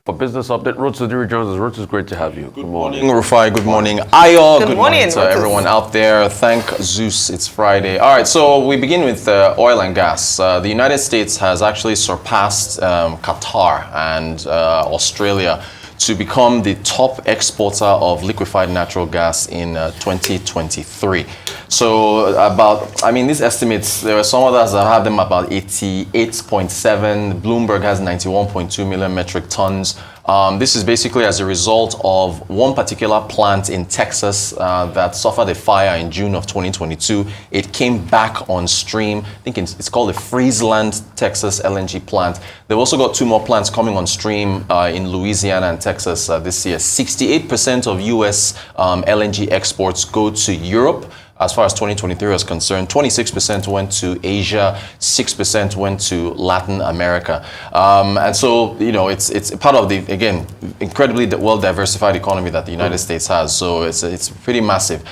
For Business Update, Rotary Jones. Rotary, it's great to have you. Good morning, Rufai. Good morning, Ayo. Good morning to everyone out there. Thank Zeus, it's Friday. All right, so we begin with oil and gas. The United States has actually surpassed Qatar and Australia to become the top exporter of liquefied natural gas in 2023. So these estimates, there are some others that have them about 88.7. Bloomberg has 91.2 million metric tons. This is basically as a result of one particular plant in Texas that suffered a fire in June of 2022. It came back on stream. I think it's called the Friesland, Texas LNG plant. They've also got two more plants coming on stream in Louisiana and Texas this year. 68% of U.S. LNG exports go to Europe. As far as 2023 was concerned, 26% went to Asia, 6% went to Latin America. And so, it's part of the, again, incredibly well-diversified economy that the United States has. So it's pretty massive.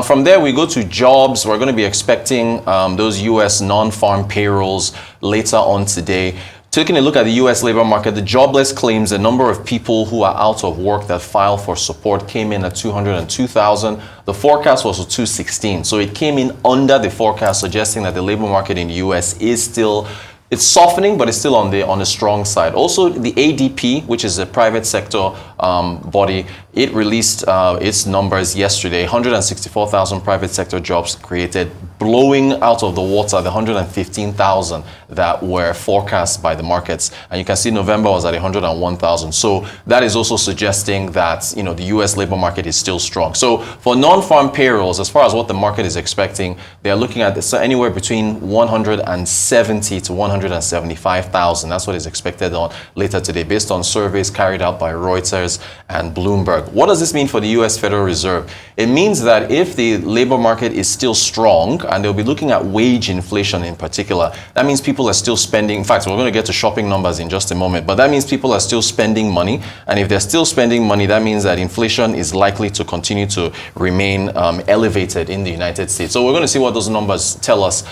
From there, we go to jobs. We're going to be expecting those U.S. non-farm payrolls later on today. Taking a look at the U.S. labor market, the jobless claims, the number of people who are out of work that filed for support came in at 202,000. The forecast was 216. So it came in under the forecast, suggesting that the labor market in the U.S. is still, it's softening, but it's still on the strong side. Also, the ADP, which is a private sector body, it released its numbers yesterday. 164,000 private sector jobs created, blowing out of the water the 115,000 that were forecast by the markets. And you can see November was at 101,000. So that is also suggesting that, the U.S. labor market is still strong. So for non-farm payrolls, as far as what the market is expecting, they are looking at anywhere between 170 to 175,000. That's what is expected on later today, based on surveys carried out by Reuters and Bloomberg. What does this mean for the U.S. Federal Reserve? It means that if the labor market is still strong, and they'll be looking at wage inflation in particular, that means people are still spending. In fact, we're going to get to shopping numbers in just a moment, but that means people are still spending money. And if they're still spending money, that means that inflation is likely to continue to remain elevated in the United States. So we're going to see what those numbers tell us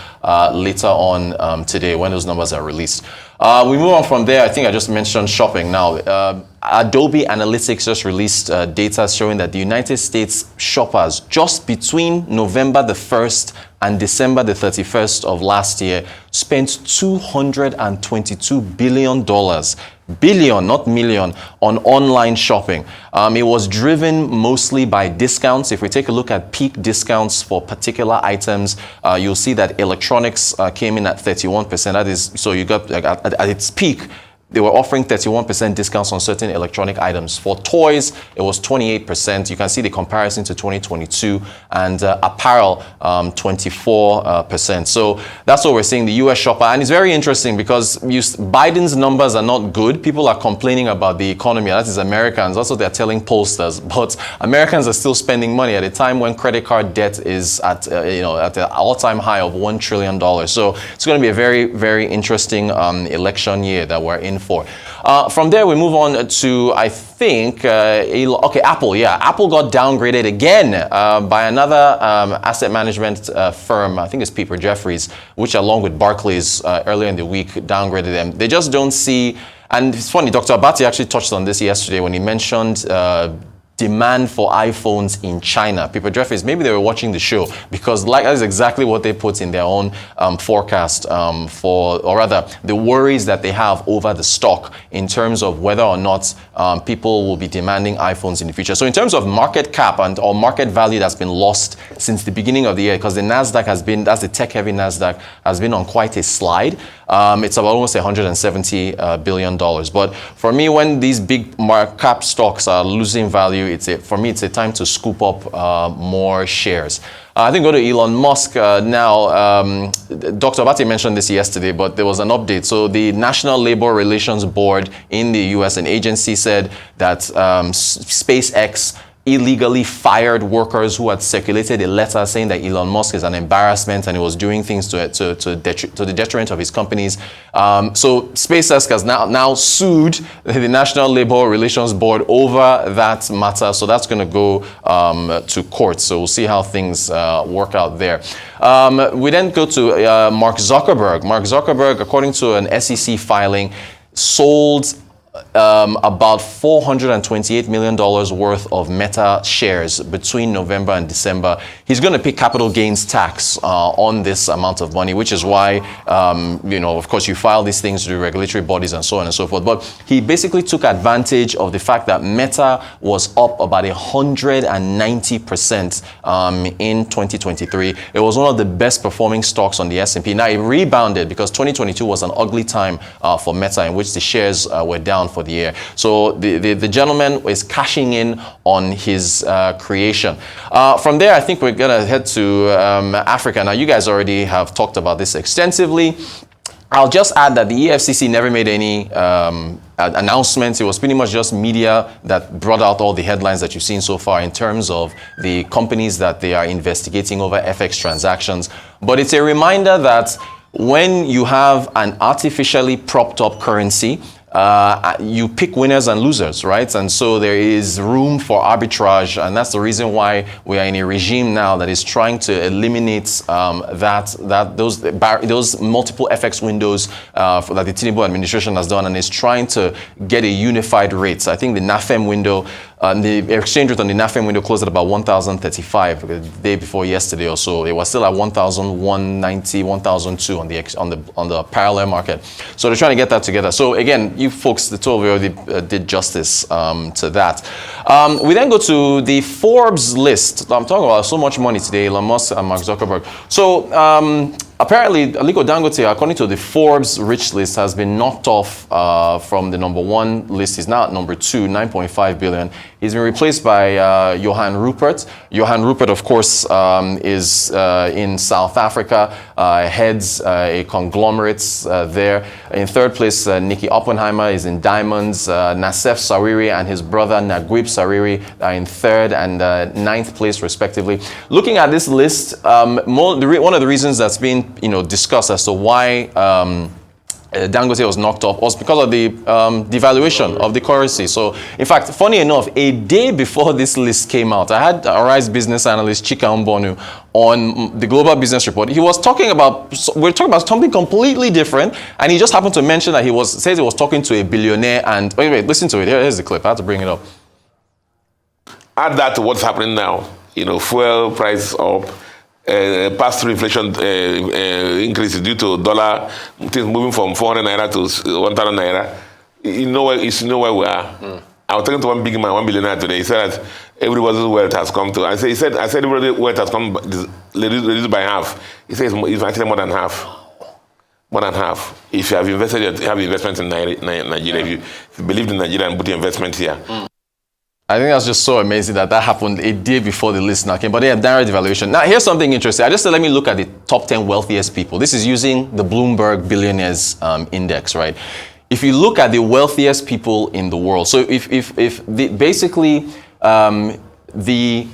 later on today when those numbers are released. We move on from there. I think I just mentioned shopping now. Adobe Analytics just released data showing that the United States shoppers just between November the 1st and December the 31st of last year spent $222 billion, billion, not million, on online shopping. It was driven mostly by discounts. If we take a look at peak discounts for particular items, you'll see that electronics came in at 31%. That is, so you got at its peak, they were offering 31% discounts on certain electronic items. For toys, it was 28%. You can see the comparison to 2022, and apparel, 24%. So that's what we're seeing, the US shopper. And it's very interesting because Biden's numbers are not good. People are complaining about the economy. That is Americans. That's what they're telling pollsters. But Americans are still spending money at a time when credit card debt is at at an all-time high of $1 trillion. So it's going to be a very, very interesting election year that we're in for. From there, we move on to, I think, Apple. Yeah, Apple got downgraded again by another asset management firm. I think it's Piper Jeffries, which along with Barclays earlier in the week downgraded them. They just don't see, and it's funny, Dr. Abati actually touched on this yesterday when he mentioned demand for iPhones in China. Piper Jeffries, maybe they were watching the show, because that is exactly what they put in their own forecast or rather, the worries that they have over the stock in terms of whether or not people will be demanding iPhones in the future. So in terms of market cap or market value that's been lost since the beginning of the year, because the NASDAQ has been, that's the tech-heavy NASDAQ, has been on quite a slide. It's about almost $170 billion. But for me, when these big market cap stocks are losing value, for me, it's a time to scoop up more shares. I think go to Elon Musk now. Dr. Abati mentioned this yesterday, but there was an update. So the National Labor Relations Board in the US, an agency, said that SpaceX illegally fired workers who had circulated a letter saying that Elon Musk is an embarrassment and he was doing things to the detriment of his companies. So SpaceX has now sued the National Labor Relations Board over that matter. So that's going to go to court. So we'll see how things work out there. We then go to Mark Zuckerberg. Mark Zuckerberg, according to an SEC filing, sold about $428 million worth of Meta shares between November and December. He's going to pay capital gains tax on this amount of money, which is why, of course, you file these things to the regulatory bodies and so on and so forth. But he basically took advantage of the fact that Meta was up about 190% in 2023. It was one of the best performing stocks on the S&P. Now, it rebounded because 2022 was an ugly time for Meta, in which the shares were down for the year. So the gentleman is cashing in on his creation. From there, I think we're going to head to Africa. Now, you guys already have talked about this extensively. I'll just add that the EFCC never made any announcements. It was pretty much just media that brought out all the headlines that you've seen so far in terms of the companies that they are investigating over FX transactions. But it's a reminder that when you have an artificially propped up currency, you pick winners and losers, right? And so there is room for arbitrage, and that's the reason why we are in a regime now that is trying to eliminate those multiple FX windows that the Tinubu administration has done, and is trying to get a unified rate. So I think the NAFEM window, the exchange rate on the NAFEM window closed at about 1,035 the day before yesterday or so. It was still at 1,190, 1,002 on the parallel market. So they're trying to get that together. So again, you folks, the two of you already did justice to that. We then go to the Forbes list. I'm talking about so much money today, Elon Musk and Mark Zuckerberg. So apparently, Aliko Dangote, according to the Forbes rich list, has been knocked off from the #1 list. He's now at #2, 9.5 billion. He's been replaced by Johan Rupert. Johan Rupert, of course, is in South Africa, heads a conglomerate there. In third place, Nikki Oppenheimer is in diamonds. Nassef Sariri and his brother Naguib Sariri are in third and ninth place, respectively. Looking at this list, one of the reasons that's been discussed as to why Dangote was knocked off was because of the devaluation of the currency. So, in fact, funny enough, a day before this list came out, I had Arise business analyst Chika Mbonu on the Global Business Report. We're talking about something completely different, and he just happened to mention that says he was talking to a billionaire. And wait, listen to it. Here's the clip. I had to bring it up. Add that to what's happening now. Fuel price up. Pass-through inflation increase due to dollar, things moving from 400 naira to 1,000 naira. You know where we are. I was talking to one big man, one billionaire today. He said that everybody's wealth has come to. I said everybody's wealth has come reduced by half. He says it's actually more than half. More than half. If you have invested, you have investment in Nigeria. If you believe in Nigeria and put your investment here. I think that's just so amazing that happened a day before the list now came. But yeah, direct devaluation. Now, here's something interesting. I just said, let me look at the top 10 wealthiest people. This is using the Bloomberg Billionaires Index, right? If you look at the wealthiest people in the world, so the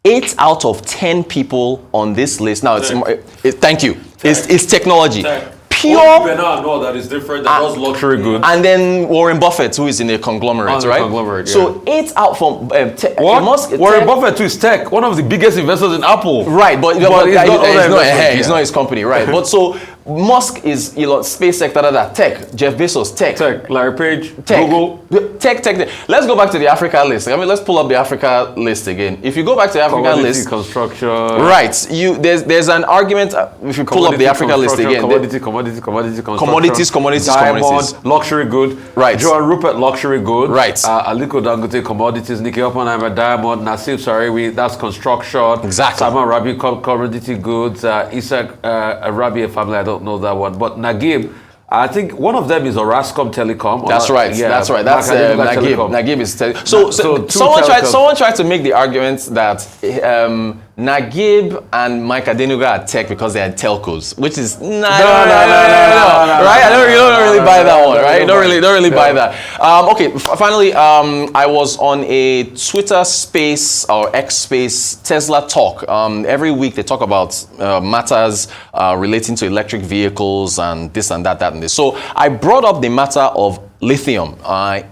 8 out of 10 people on this list, now thank you, it's technology. Pure. No, that is different. That was luxury goods. And then Warren Buffett, who is in a conglomerate, right? Conglomerate, yeah. So 8 out from Warren Buffett too is tech, one of the biggest investors in Apple. Right, but it's not his company, right? But so Musk is SpaceX, tech. Jeff Bezos, tech. Larry Page, tech. Google. Tech. Let's go back to the Africa list. Let's pull up the Africa list again. If you go back to the Africa list, construction. Right. There's an argument. If you pull up the Africa list again, commodities, diamond, luxury good. Right. Johan Rupert, luxury good. Right. Aliko Dangote, commodities. Nikki Oppenheimer, diamond. Nassef Sariri, that's construction. Exactly. Salman Rabi, commodity goods. Isaac Rabi, family, I don't know that one, but Naguib, I think one of them is Orascom Telecom. That's right. That's Naguib is so someone tried to make the argument that Naguib and Mike Adenuga are tech because they are telcos, which is no, right? I don't really buy that one, right? Don't really buy that. Okay, finally, I was on a Twitter space or X space Tesla talk. Every week they talk about matters relating to electric vehicles and this and that and this. So I brought up the matter of lithium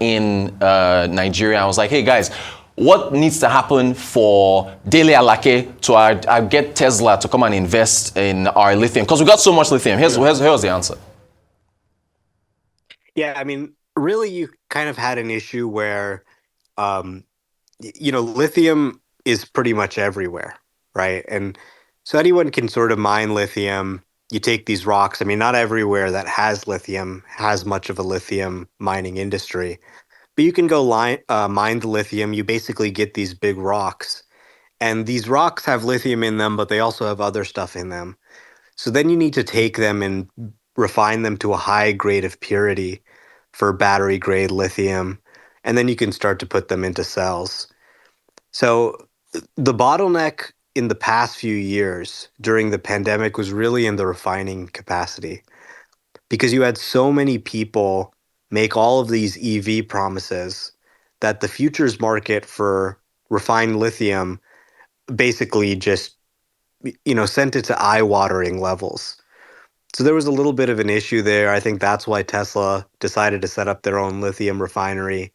in Nigeria. I was like, hey guys, what needs to happen for Dele Alake to get Tesla to come and invest in our lithium? Because we got so much lithium. Here's the answer. Yeah, I mean, really, you kind of had an issue where, lithium is pretty much everywhere, right? And so anyone can sort of mine lithium. You take these rocks. I mean, not everywhere that has lithium has much of a lithium mining industry, but you can go mine the lithium. You basically get these big rocks, and these rocks have lithium in them, but they also have other stuff in them. So then you need to take them and refine them to a high grade of purity for battery grade lithium, and then you can start to put them into cells. So the bottleneck in the past few years during the pandemic was really in the refining capacity, because you had so many people make all of these EV promises that the futures market for refined lithium basically just sent it to eye-watering levels. So there was a little bit of an issue there. I think that's why Tesla decided to set up their own lithium refinery.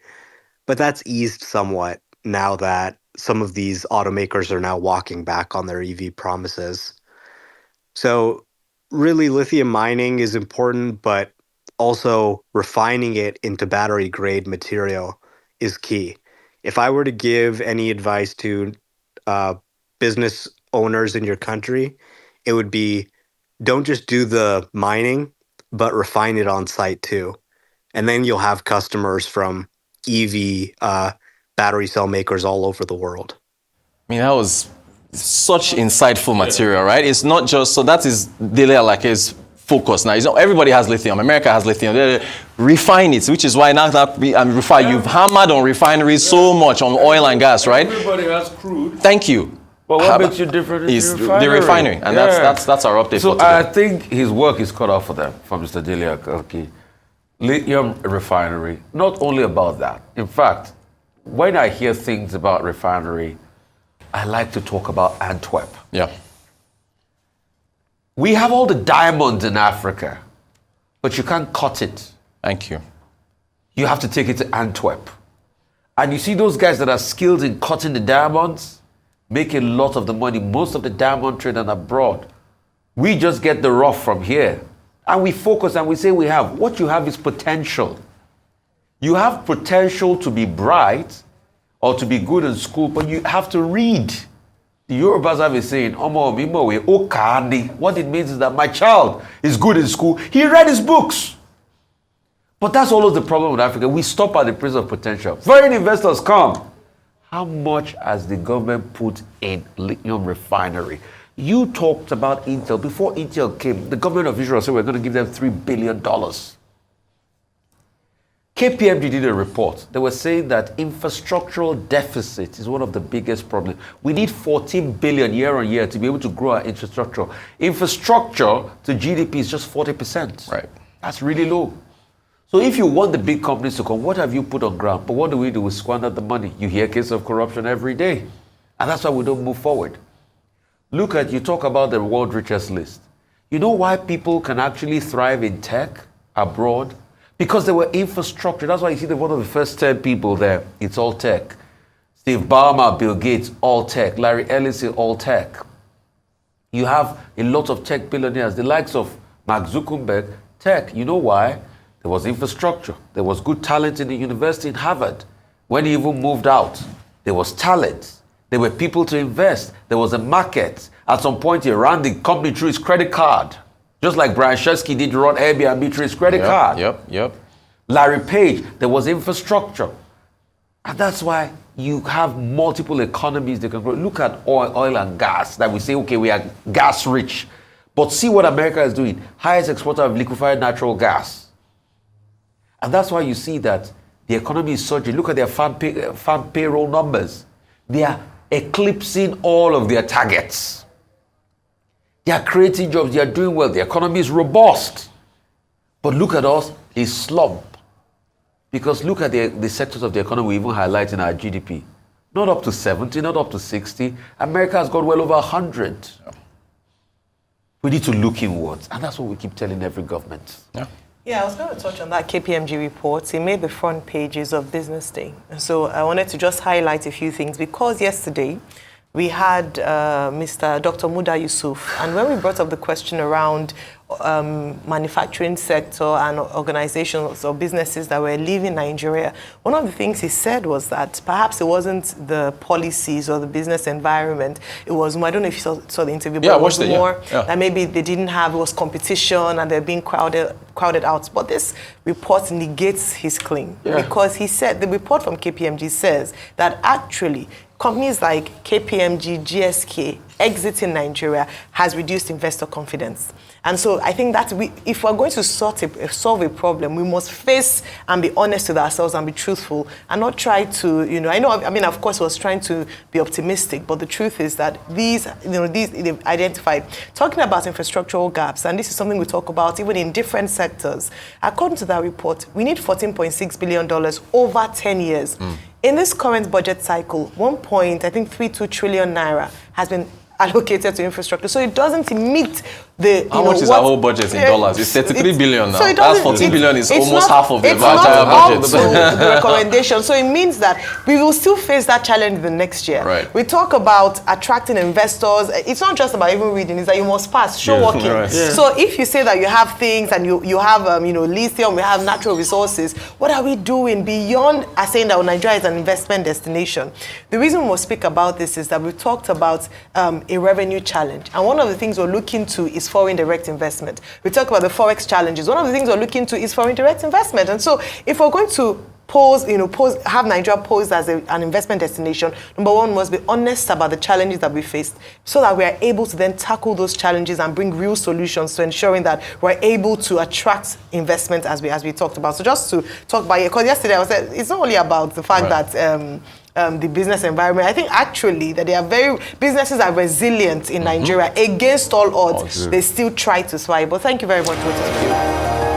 But that's eased somewhat now that some of these automakers are now walking back on their EV promises. So really, lithium mining is important, but also refining it into battery grade material is key. If I were to give any advice to business owners in your country, it would be, don't just do the mining, but refine it on site too. And then you'll have customers from EV battery cell makers all over the world. I mean, that was such insightful material, right? It's not just, so that is Dele Alake's focus now. Everybody has lithium. America has lithium. They refine it, which is why now that you've hammered on refineries so much, on oil and gas, right? Everybody has crude. Thank you. But what makes you different is the refinery. And that's our update so for today. I think his work is cut off for them, from Mr. Dele Alake. Lithium refinery, not only about that. In fact, when I hear things about refinery, I like to talk about Antwerp. Yeah. We have all the diamonds in Africa, but you can't cut it. Thank you. You have to take it to Antwerp. And you see those guys that are skilled in cutting the diamonds, make a lot of the money. Most of the diamond trade are abroad. We just get the rough from here. And we focus and we say we have. What you have is potential. You have potential to be bright or to be good in school, but you have to read. The Yorubas have a saying, what it means is that my child is good in school. He read his books. But that's always the problem with Africa. We stop at the place of potential. Foreign investors come. How much has the government put in lithium refinery? You talked about Intel. Before Intel came, the government of Israel said we're going to give them $3 billion. KPMG did a report. They were saying that infrastructural deficit is one of the biggest problems. We need 14 billion year on year to be able to grow our infrastructure. Infrastructure to GDP is just 40%. Right. That's really low. So if you want the big companies to come, what have you put on ground? But what do? We squander the money. You hear cases of corruption every day. And that's why we don't move forward. You talk about the world richest list. You know why people can actually thrive in tech abroad? Because there were infrastructure. That's why you see one of the first 10 people there, it's all tech. Steve Ballmer, Bill Gates, all tech. Larry Ellison, all tech. You have a lot of tech billionaires, the likes of Mark Zuckerberg, tech. You know why? There was infrastructure. There was good talent in the university in Harvard. When he even moved out, there was talent. There were people to invest. There was a market. At some point, he ran the company through his credit card. Just like Brian Chesky did run Airbnb through his credit card. Yep. Larry Page, there was infrastructure. And that's why you have multiple economies that can grow. Look at oil and gas, that we say, okay, we are gas rich. But see what America is doing. Highest exporter of liquefied natural gas. And that's why you see that the economy is surging. Look at their farm payroll numbers. They are eclipsing all of their targets. They are creating jobs. They are doing well. The economy is robust. But look at us, a slump. Because look at the sectors of the economy we even highlight in our GDP. Not up to 70, not up to 60. America has got well over 100. We need to look inwards. And that's what we keep telling every government. Yeah, I was going to touch on that KPMG report. It made the front pages of Business Day. And so I wanted to just highlight a few things because yesterday we had Mr. Dr. Muda Yusuf, and when we brought up the question around manufacturing sector and organizations or businesses that were leaving Nigeria, one of the things he said was that perhaps it wasn't the policies or the business environment. It was more, I don't know if you saw the interview, but it was more that maybe they didn't have, it was competition and they're being crowded out. But this report negates his claim because he said, the report from KPMG says that actually companies like KPMG, GSK exiting Nigeria has reduced investor confidence. And so I think that if we're going to solve a problem, we must face and be honest with ourselves and be truthful and not try to, of course, I was trying to be optimistic, but the truth is that these they've identified, talking about infrastructural gaps, and this is something we talk about even in different sectors. According to that report, we need $14.6 billion over 10 years. In this current budget cycle, 1.32 trillion naira has been allocated to infrastructure. So it doesn't meet the... How much is our whole budget in dollars? It's 33 billion now. So that's 14 billion is almost half of the entire budget. It's not up to the recommendation. So it means that we will still face that challenge the next year. Right. We talk about attracting investors. It's not just about even reading. It's that you must pass, show working. Right. Yeah. So if you say that you have things and you have lithium, we have natural resources, what are we doing beyond saying that Nigeria is an investment destination? The reason we'll speak about this is that we talked about a revenue challenge. And one of the things we're looking to is foreign direct investment. We talk about the Forex challenges. One of the things we're looking to is foreign direct investment. And so if we're going to have Nigeria posed as an investment destination, number one, must be honest about the challenges that we faced so that we are able to then tackle those challenges and bring real solutions to ensuring that we're able to attract investment as we talked about. So just to talk about it, because yesterday I was saying it's not only about the fact that the business environment. I think actually that businesses are resilient in Nigeria against all odds. They still try to survive. But thank you very much, both of you.